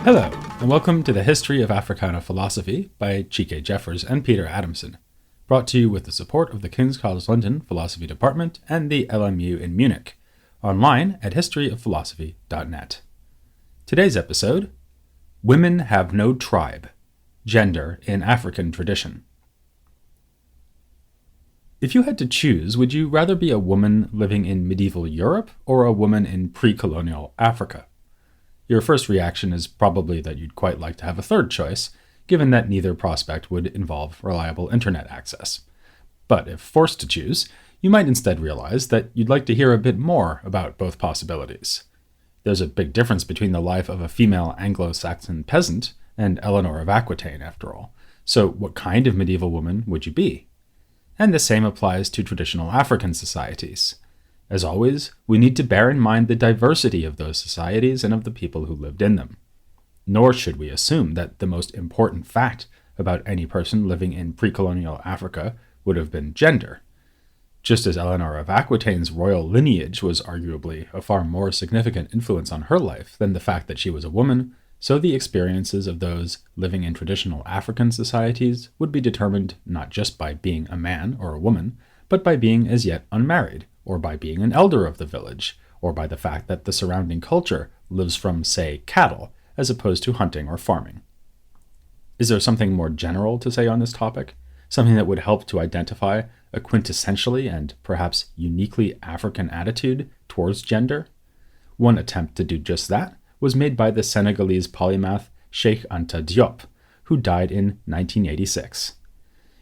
Hello, and welcome to the History of Africana Philosophy by Chike Jeffers and Peter Adamson, brought to you with the support of the King's College London Philosophy Department and the LMU in Munich, online at historyofphilosophy.net. Today's episode, Women Have No Tribe, Gender in African Tradition. If you had to choose, would you rather be a woman living in medieval Europe or a woman in pre-colonial Africa? Your first reaction is probably that you'd quite like to have a third choice, given that neither prospect would involve reliable internet access. But if forced to choose, you might instead realize that you'd like to hear a bit more about both possibilities. There's a big difference between the life of a female Anglo-Saxon peasant and Eleanor of Aquitaine, after all. So what kind of medieval woman would you be? And the same applies to traditional African societies. As always, we need to bear in mind the diversity of those societies and of the people who lived in them. Nor should we assume that the most important fact about any person living in pre-colonial Africa would have been gender. Just as Eleanor of Aquitaine's royal lineage was arguably a far more significant influence on her life than the fact that she was a woman, so the experiences of those living in traditional African societies would be determined not just by being a man or a woman, but by being as yet unmarried, or by being an elder of the village, or by the fact that the surrounding culture lives from, say, cattle, as opposed to hunting or farming. Is there something more general to say on this topic? Something that would help to identify a quintessentially and perhaps uniquely African attitude towards gender? One attempt to do just that was made by the Senegalese polymath Cheikh Anta Diop, who died in 1986.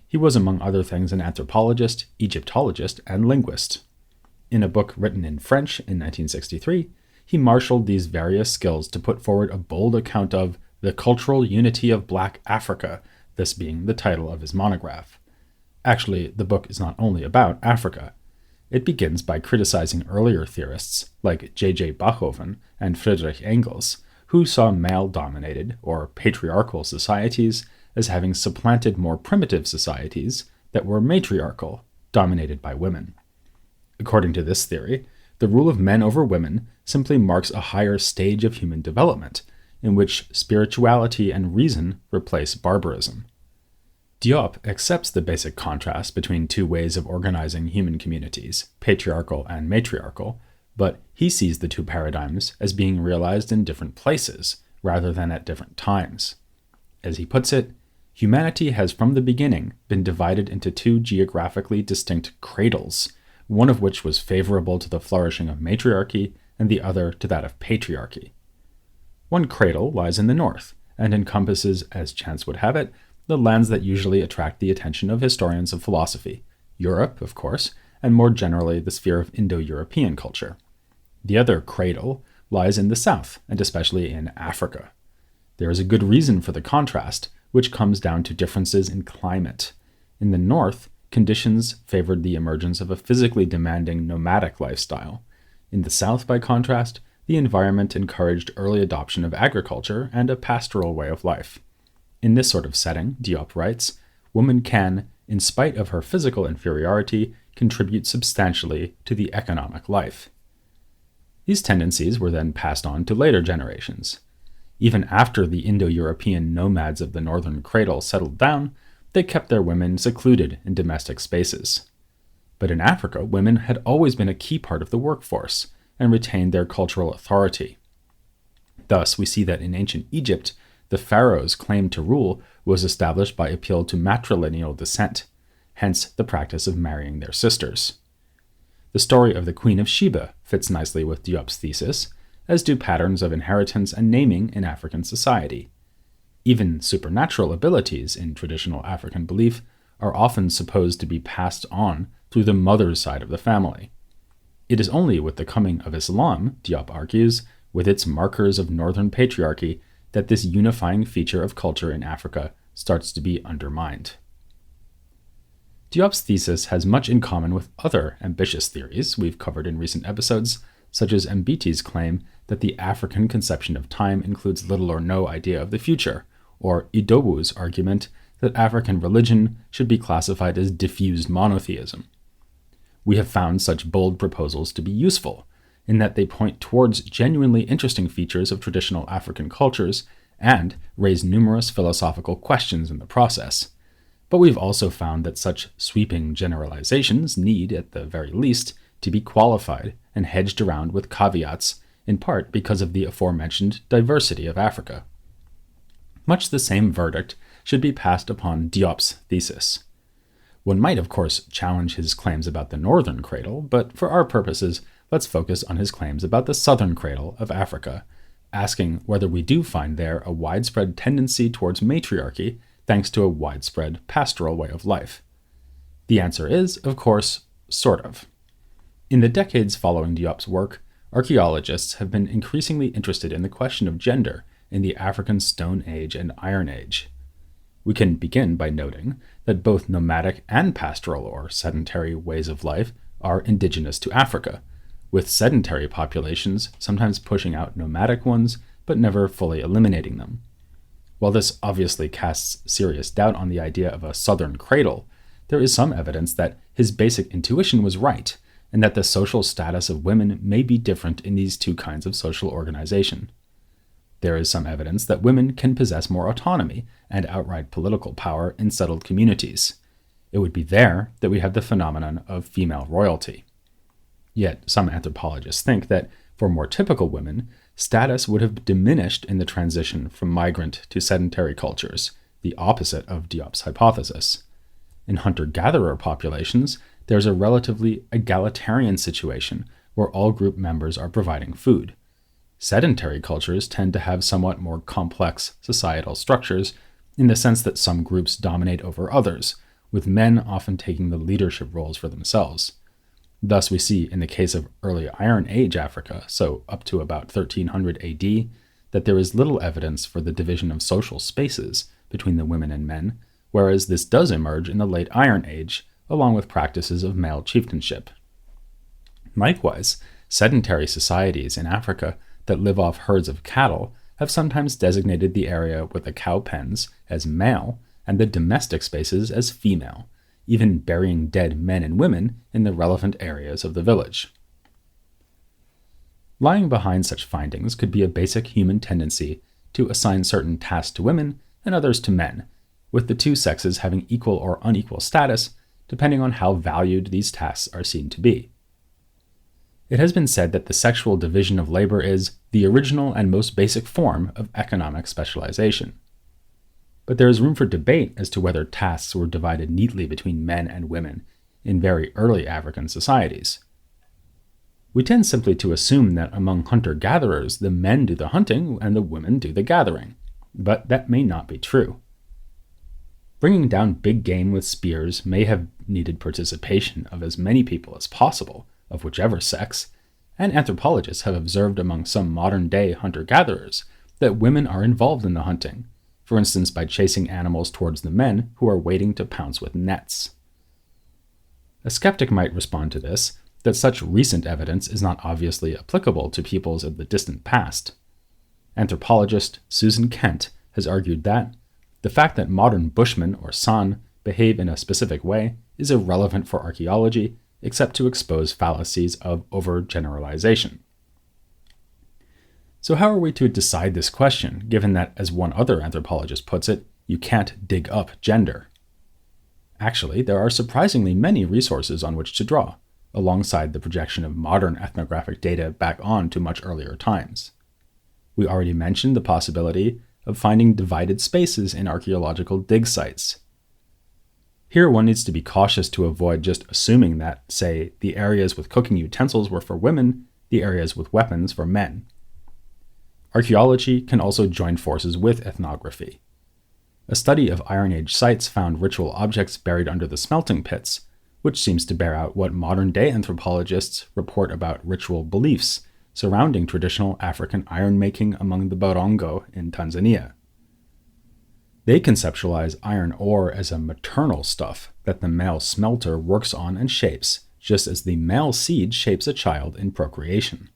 He was, among other things, an anthropologist, Egyptologist, and linguist. In a book written in French in 1963, he marshaled these various skills to put forward a bold account of the cultural unity of Black Africa, this being the title of his monograph. Actually, the book is not only about Africa. It begins by criticizing earlier theorists like J.J. Bachhofen and Friedrich Engels, who saw male-dominated, or patriarchal societies as having supplanted more primitive societies that were matriarchal, dominated by women. According to this theory, the rule of men over women simply marks a higher stage of human development, in which spirituality and reason replace barbarism. Diop accepts the basic contrast between two ways of organizing human communities, patriarchal and matriarchal, but he sees the two paradigms as being realized in different places, rather than at different times. As he puts it, humanity has from the beginning been divided into two geographically distinct cradles, one of which was favorable to the flourishing of matriarchy and the other to that of patriarchy. One cradle lies in the north and encompasses, as chance would have it, the lands that usually attract the attention of historians of philosophy, Europe, of course, and more generally the sphere of Indo-European culture. The other cradle lies in the south, and especially in Africa. There is a good reason for the contrast, which comes down to differences in climate. In the north, conditions favored the emergence of a physically demanding nomadic lifestyle. In the south, by contrast, the environment encouraged early adoption of agriculture and a pastoral way of life. In this sort of setting, Diop writes, woman can, in spite of her physical inferiority, contribute substantially to the economic life. These tendencies were then passed on to later generations. Even after the Indo-European nomads of the northern cradle settled down, they kept their women secluded in domestic spaces. But in Africa, women had always been a key part of the workforce and retained their cultural authority. Thus, we see that in ancient Egypt, the pharaoh's claim to rule was established by appeal to matrilineal descent, hence the practice of marrying their sisters. The story of the Queen of Sheba fits nicely with Diop's thesis, as do patterns of inheritance and naming in African society. Even supernatural abilities in traditional African belief are often supposed to be passed on through the mother's side of the family. It is only with the coming of Islam, Diop argues, with its markers of northern patriarchy, that this unifying feature of culture in Africa starts to be undermined. Diop's thesis has much in common with other ambitious theories we've covered in recent episodes, such as Mbiti's claim that the African conception of time includes little or no idea of the future, or Idobu's argument that African religion should be classified as diffused monotheism. We have found such bold proposals to be useful, in that they point towards genuinely interesting features of traditional African cultures and raise numerous philosophical questions in the process. But we've also found that such sweeping generalizations need, at the very least, to be qualified and hedged around with caveats, in part because of the aforementioned diversity of Africa. Much the same verdict should be passed upon Diop's thesis. One might, of course, challenge his claims about the northern cradle, but for our purposes, let's focus on his claims about the southern cradle of Africa, asking whether we do find there a widespread tendency towards matriarchy thanks to a widespread pastoral way of life. The answer is, of course, sort of. In the decades following Diop's work, archaeologists have been increasingly interested in the question of gender in the African Stone Age and Iron Age. We can begin by noting that both nomadic and pastoral or sedentary ways of life are indigenous to Africa, with sedentary populations sometimes pushing out nomadic ones but never fully eliminating them. While this obviously casts serious doubt on the idea of a southern cradle, there is some evidence that his basic intuition was right, and that the social status of women may be different in these two kinds of social organization. There is some evidence that women can possess more autonomy and outright political power in settled communities. It would be there that we have the phenomenon of female royalty. Yet some anthropologists think that for more typical women, status would have diminished in the transition from migrant to sedentary cultures, the opposite of Diop's hypothesis. In hunter-gatherer populations, there's a relatively egalitarian situation where all group members are providing food. Sedentary cultures tend to have somewhat more complex societal structures in the sense that some groups dominate over others, with men often taking the leadership roles for themselves. Thus, we see in the case of early Iron Age Africa, so up to about 1300 AD, that there is little evidence for the division of social spaces between the women and men, whereas this does emerge in the late Iron Age, along with practices of male chieftainship. Likewise, sedentary societies in Africa that live off herds of cattle have sometimes designated the area with the cow pens as male and the domestic spaces as female, even burying dead men and women in the relevant areas of the village. Lying behind such findings could be a basic human tendency to assign certain tasks to women and others to men, with the two sexes having equal or unequal status depending on how valued these tasks are seen to be. It has been said that the sexual division of labor is the original and most basic form of economic specialization. But there is room for debate as to whether tasks were divided neatly between men and women in very early African societies. We tend simply to assume that among hunter-gatherers, the men do the hunting and the women do the gathering, but that may not be true. Bringing down big game with spears may have needed participation of as many people as possible, of whichever sex, and anthropologists have observed among some modern-day hunter-gatherers that women are involved in the hunting, for instance by chasing animals towards the men who are waiting to pounce with nets. A skeptic might respond to this that such recent evidence is not obviously applicable to peoples of the distant past. Anthropologist Susan Kent has argued that the fact that modern Bushmen or San behave in a specific way is irrelevant for archaeology except to expose fallacies of overgeneralization. So how are we to decide this question, given that, as one other anthropologist puts it, you can't dig up gender? Actually, there are surprisingly many resources on which to draw, alongside the projection of modern ethnographic data back on to much earlier times. We already mentioned the possibility of finding divided spaces in archaeological dig sites. Here one needs to be cautious to avoid just assuming that, say, the areas with cooking utensils were for women, the areas with weapons for men. Archaeology can also join forces with ethnography. A study of Iron Age sites found ritual objects buried under the smelting pits, which seems to bear out what modern-day anthropologists report about ritual beliefs surrounding traditional African iron-making among the Barongo in Tanzania. They conceptualize iron ore as a maternal stuff that the male smelter works on and shapes, just as the male seed shapes a child in procreation.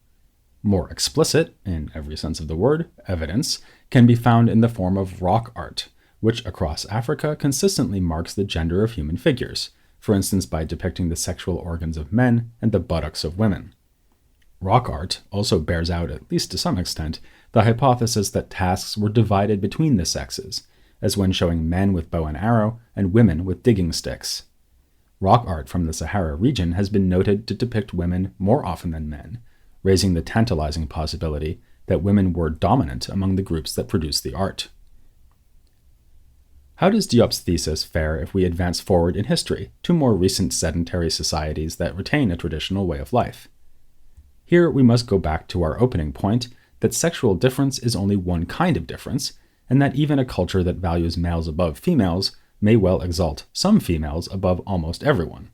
More explicit, in every sense of the word, evidence can be found in the form of rock art, which across Africa consistently marks the gender of human figures, for instance by depicting the sexual organs of men and the buttocks of women. Rock art also bears out, at least to some extent, the hypothesis that tasks were divided between the sexes, as when showing men with bow and arrow and women with digging sticks. Rock art from the Sahara region has been noted to depict women more often than men, raising the tantalizing possibility that women were dominant among the groups that produced the art. How does Diop's thesis fare if we advance forward in history to more recent sedentary societies that retain a traditional way of life? Here we must go back to our opening point that sexual difference is only one kind of difference, and that even a culture that values males above females may well exalt some females above almost everyone.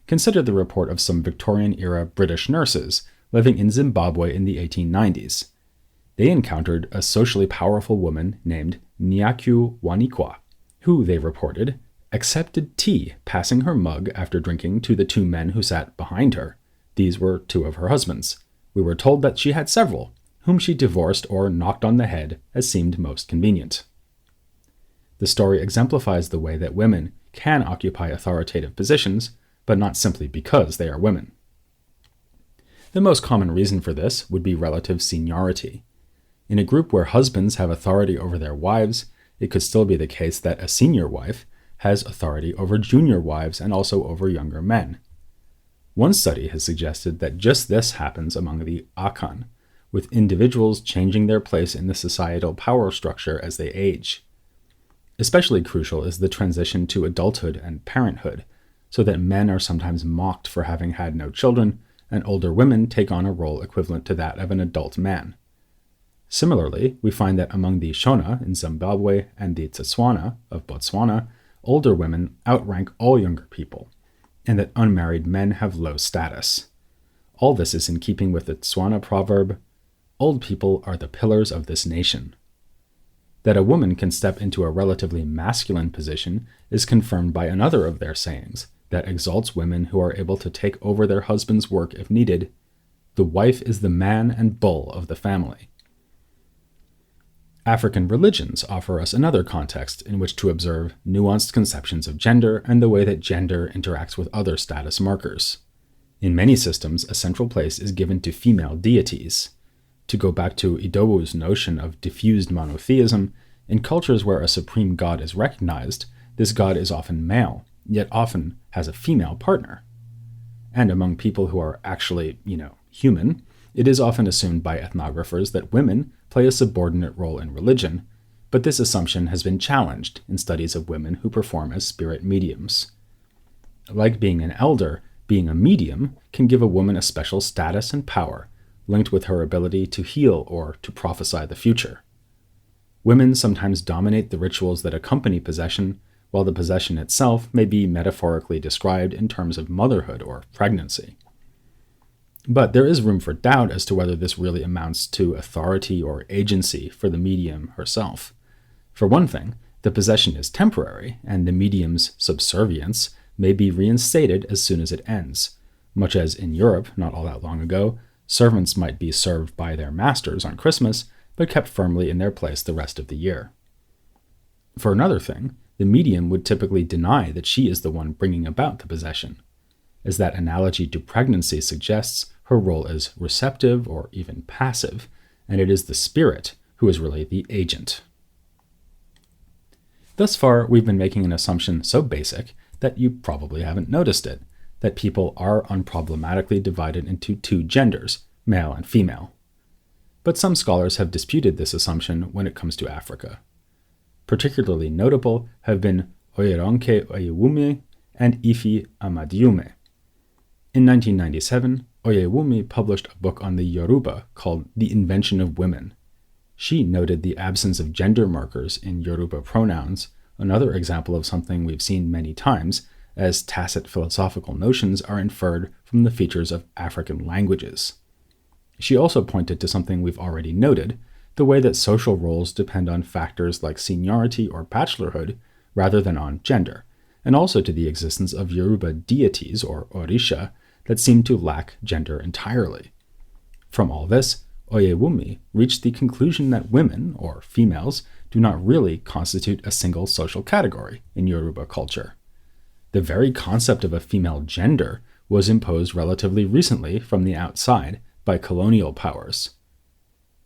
Consider the report of some Victorian-era British nurses living in Zimbabwe in the 1890s. They encountered a socially powerful woman named Nyaku Wanikwa, who, they reported, accepted tea, passing her mug after drinking to the two men who sat behind her. These were two of her husbands. We were told that she had several, whom she divorced or knocked on the head as seemed most convenient. The story exemplifies the way that women can occupy authoritative positions, but not simply because they are women. The most common reason for this would be relative seniority. In a group where husbands have authority over their wives, it could still be the case that a senior wife has authority over junior wives and also over younger men. One study has suggested that just this happens among the Akan, with individuals changing their place in the societal power structure as they age. Especially crucial is the transition to adulthood and parenthood, so that men are sometimes mocked for having had no children, and older women take on a role equivalent to that of an adult man. Similarly, we find that among the Shona in Zimbabwe and the Tswana of Botswana, older women outrank all younger people, and that unmarried men have low status. All this is in keeping with the Tswana proverb, "Old people are the pillars of this nation." That a woman can step into a relatively masculine position is confirmed by another of their sayings that exalts women who are able to take over their husband's work if needed. The wife is the man and bull of the family. African religions offer us another context in which to observe nuanced conceptions of gender and the way that gender interacts with other status markers. In many systems, a central place is given to female deities. To go back to Idowu's notion of diffused monotheism, in cultures where a supreme god is recognized, this god is often male, yet often has a female partner. And among people who are actually, human, it is often assumed by ethnographers that women play a subordinate role in religion, but this assumption has been challenged in studies of women who perform as spirit mediums. Like being an elder, being a medium can give a woman a special status and power, linked with her ability to heal or to prophesy the future. Women sometimes dominate the rituals that accompany possession, while the possession itself may be metaphorically described in terms of motherhood or pregnancy. But there is room for doubt as to whether this really amounts to authority or agency for the medium herself. For one thing, the possession is temporary, and the medium's subservience may be reinstated as soon as it ends, much as in Europe, not all that long ago, servants might be served by their masters on Christmas, but kept firmly in their place the rest of the year. For another thing, the medium would typically deny that she is the one bringing about the possession. As that analogy to pregnancy suggests, her role is receptive or even passive, and it is the spirit who is really the agent. Thus far, we've been making an assumption so basic that you probably haven't noticed it, that people are unproblematically divided into two genders, male and female. But some scholars have disputed this assumption when it comes to Africa. Particularly notable have been Oyeronke Oyewumi and Ife Amadiume. In 1997, Oyewumi published a book on the Yoruba called The Invention of Women. She noted the absence of gender markers in Yoruba pronouns, another example of something we've seen many times, as tacit philosophical notions are inferred from the features of African languages. She also pointed to something we've already noted, the way that social roles depend on factors like seniority or bachelorhood rather than on gender, and also to the existence of Yoruba deities, or orisha, that seem to lack gender entirely. From all this, Oyewumi reached the conclusion that women, or females, do not really constitute a single social category in Yoruba culture. The very concept of a female gender was imposed relatively recently from the outside by colonial powers.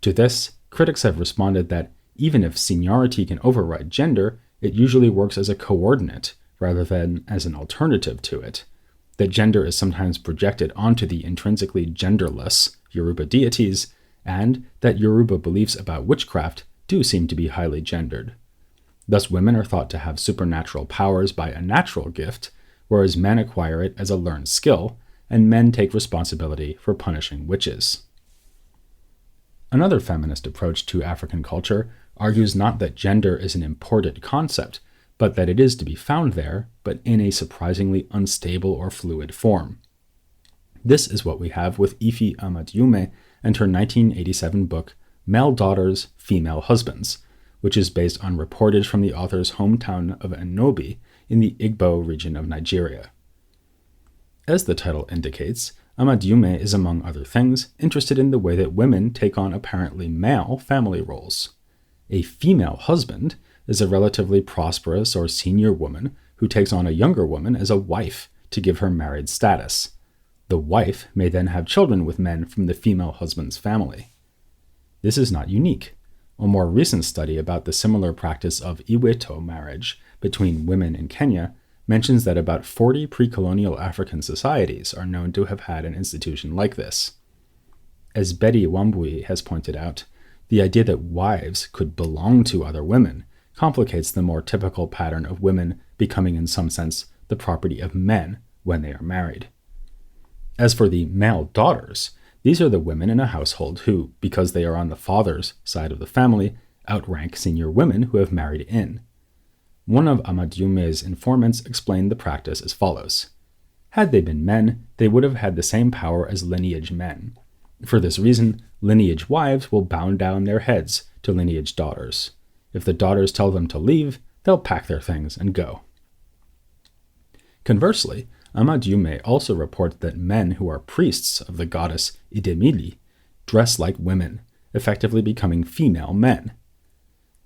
To this, critics have responded that even if seniority can override gender, it usually works as a coordinate rather than as an alternative to it, that gender is sometimes projected onto the intrinsically genderless Yoruba deities, and that Yoruba beliefs about witchcraft do seem to be highly gendered. Thus, women are thought to have supernatural powers by a natural gift, whereas men acquire it as a learned skill, and men take responsibility for punishing witches. Another feminist approach to African culture argues not that gender is an imported concept, but that it is to be found there, but in a surprisingly unstable or fluid form. This is what we have with Ife Amadiome and her 1987 book, Male Daughters, Female Husbands, which is based on reportage from the author's hometown of Enobi in the Igbo region of Nigeria. As the title indicates, Amadiome is, among other things, interested in the way that women take on apparently male family roles. A female husband is a relatively prosperous or senior woman who takes on a younger woman as a wife to give her married status. The wife may then have children with men from the female husband's family. This is not unique. A more recent study about the similar practice of Iweto marriage between women in Kenya mentions that about 40 pre-colonial African societies are known to have had an institution like this. As Betty Wambui has pointed out, the idea that wives could belong to other women complicates the more typical pattern of women becoming in some sense the property of men when they are married. As for the male daughters, these are the women in a household who, because they are on the father's side of the family, outrank senior women who have married in. One of Amadiome's informants explained the practice as follows. Had they been men, they would have had the same power as lineage men. For this reason, lineage wives will bow down their heads to lineage daughters. If the daughters tell them to leave, they'll pack their things and go. Conversely, Amadiume also reports that men who are priests of the goddess Idemili dress like women, effectively becoming female men.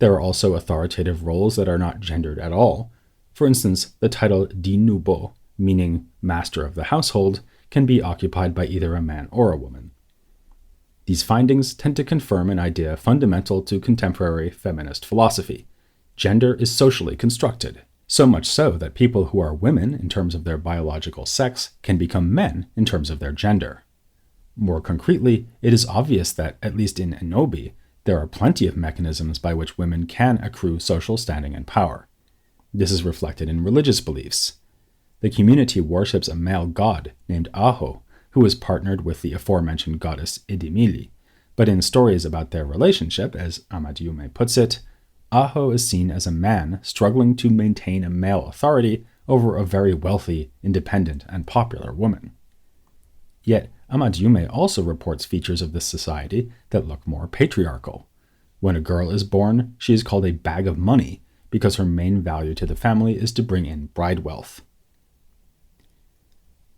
There are also authoritative roles that are not gendered at all. For instance, the title Dinubo, meaning master of the household, can be occupied by either a man or a woman. These findings tend to confirm an idea fundamental to contemporary feminist philosophy. Gender is socially constructed, so much so that people who are women in terms of their biological sex can become men in terms of their gender. More concretely, it is obvious that, at least in Enobi, there are plenty of mechanisms by which women can accrue social standing and power. This is reflected in religious beliefs. The community worships a male god named Aho, who is partnered with the aforementioned goddess Idemili, but in stories about their relationship, as Amadiume puts it, Aho is seen as a man struggling to maintain a male authority over a very wealthy, independent, and popular woman. Yet, Amadiume also reports features of this society that look more patriarchal. When a girl is born, she is called a bag of money because her main value to the family is to bring in bride wealth.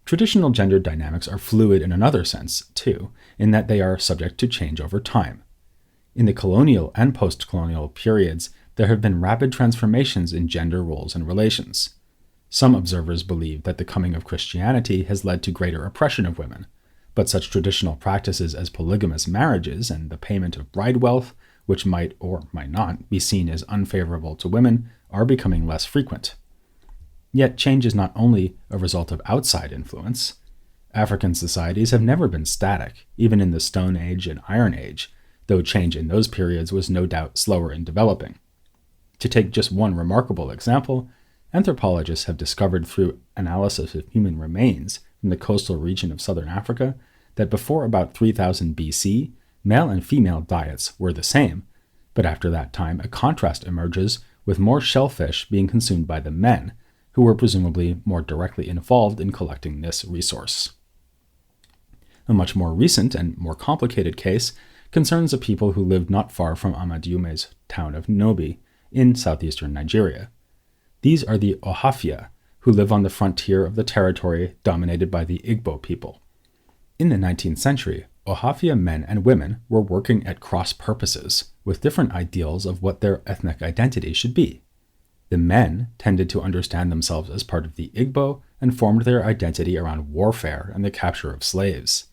Traditional gender dynamics are fluid in another sense, too, in that they are subject to change over time. In the colonial and post-colonial periods, there have been rapid transformations in gender roles and relations. Some observers believe that the coming of Christianity has led to greater oppression of women, but such traditional practices as polygamous marriages and the payment of bride wealth, which might or might not be seen as unfavorable to women, are becoming less frequent. Yet change is not only a result of outside influence. African societies have never been static, even in the Stone Age and Iron Age, though change in those periods was no doubt slower in developing. To take just one remarkable example, anthropologists have discovered through analysis of human remains from the coastal region of southern Africa that before about 3000 BC, male and female diets were the same, but after that time a contrast emerges with more shellfish being consumed by the men, who were presumably more directly involved in collecting this resource. A much more recent and more complicated case concerns a people who lived not far from Amadiume's town of Nobi in southeastern Nigeria. These are the Ohafia, who live on the frontier of the territory dominated by the Igbo people. In the 19th century, Ohafia men and women were working at cross purposes, with different ideals of what their ethnic identity should be. The men tended to understand themselves as part of the Igbo and formed their identity around warfare and the capture of slaves.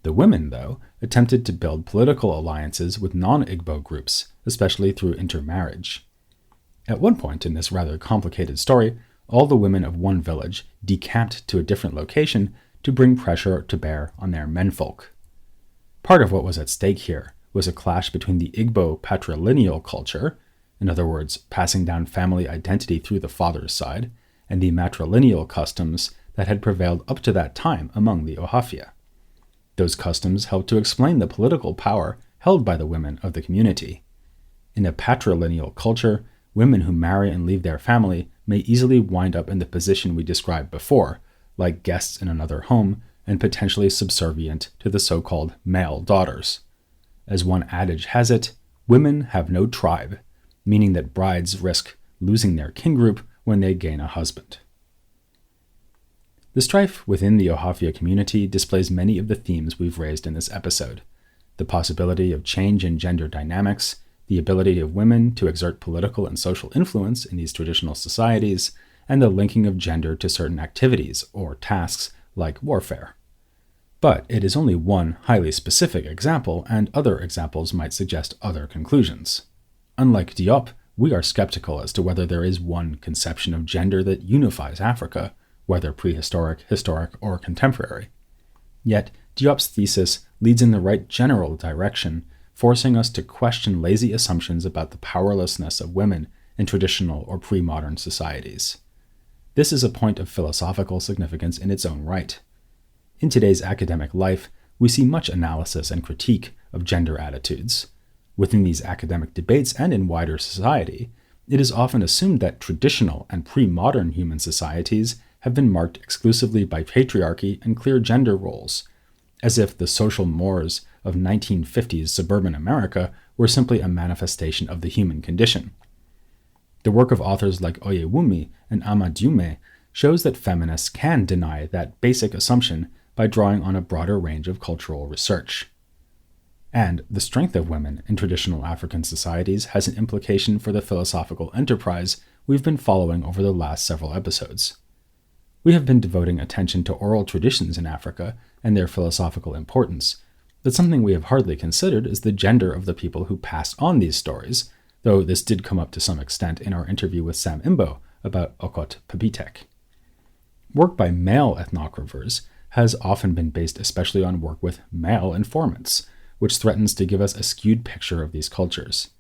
The women, though, attempted to build political alliances with non-Igbo groups, especially through intermarriage. At one point in this rather complicated story, all the women of one village decamped to a different location to bring pressure to bear on their menfolk. Part of what was at stake here was a clash between the Igbo patrilineal culture, in other words, passing down family identity through the father's side, and the matrilineal customs that had prevailed up to that time among the Ohafia. Those customs helped to explain the political power held by the women of the community. In a patrilineal culture, women who marry and leave their family may easily wind up in the position we described before, like guests in another home and potentially subservient to the so-called male daughters. As one adage has it, women have no tribe, meaning that brides risk losing their kin group when they gain a husband. The strife within the Ohafia community displays many of the themes we've raised in this episode: the possibility of change in gender dynamics, the ability of women to exert political and social influence in these traditional societies, and the linking of gender to certain activities or tasks like warfare. But it is only one highly specific example, and other examples might suggest other conclusions. Unlike Diop, we are skeptical as to whether there is one conception of gender that unifies Africa, whether prehistoric, historic, or contemporary. Yet, Diop's thesis leads in the right general direction, forcing us to question lazy assumptions about the powerlessness of women in traditional or pre-modern societies. This is a point of philosophical significance in its own right. In today's academic life, we see much analysis and critique of gender attitudes. Within these academic debates and in wider society, it is often assumed that traditional and pre-modern human societies have been marked exclusively by patriarchy and clear gender roles, as if the social mores of 1950s suburban America were simply a manifestation of the human condition. The work of authors like Oyewumi and Amadume shows that feminists can deny that basic assumption by drawing on a broader range of cultural research. And the strength of women in traditional African societies has an implication for the philosophical enterprise we've been following over the last several episodes. We have been devoting attention to oral traditions in Africa and their philosophical importance, but something we have hardly considered is the gender of the people who pass on these stories, though this did come up to some extent in our interview with Sam Imbo about Okot Papitek. Work by male ethnographers has often been based especially on work with male informants, which threatens to give us a skewed picture of these cultures.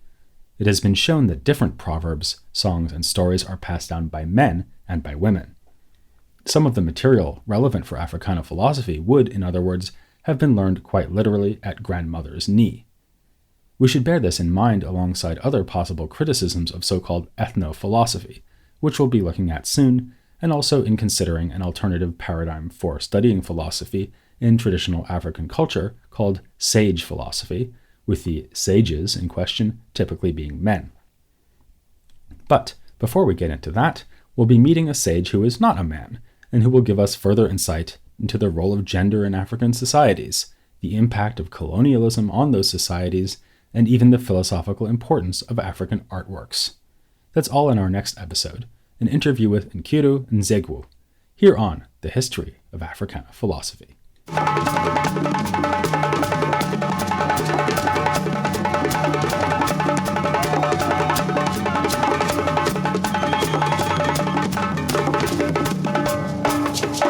It has been shown that different proverbs, songs, and stories are passed down by men and by women. Some of the material relevant for Africana philosophy would, in other words, have been learned quite literally at grandmother's knee. We should bear this in mind alongside other possible criticisms of so-called ethno-philosophy, which we'll be looking at soon, and also in considering an alternative paradigm for studying philosophy in traditional African culture called sage philosophy, with the sages in question typically being men. But before we get into that, we'll be meeting a sage who is not a man, and who will give us further insight into the role of gender in African societies, the impact of colonialism on those societies, and even the philosophical importance of African artworks. That's all in our next episode, an interview with Nkiru Nzegwu, here on The History of Africana Philosophy.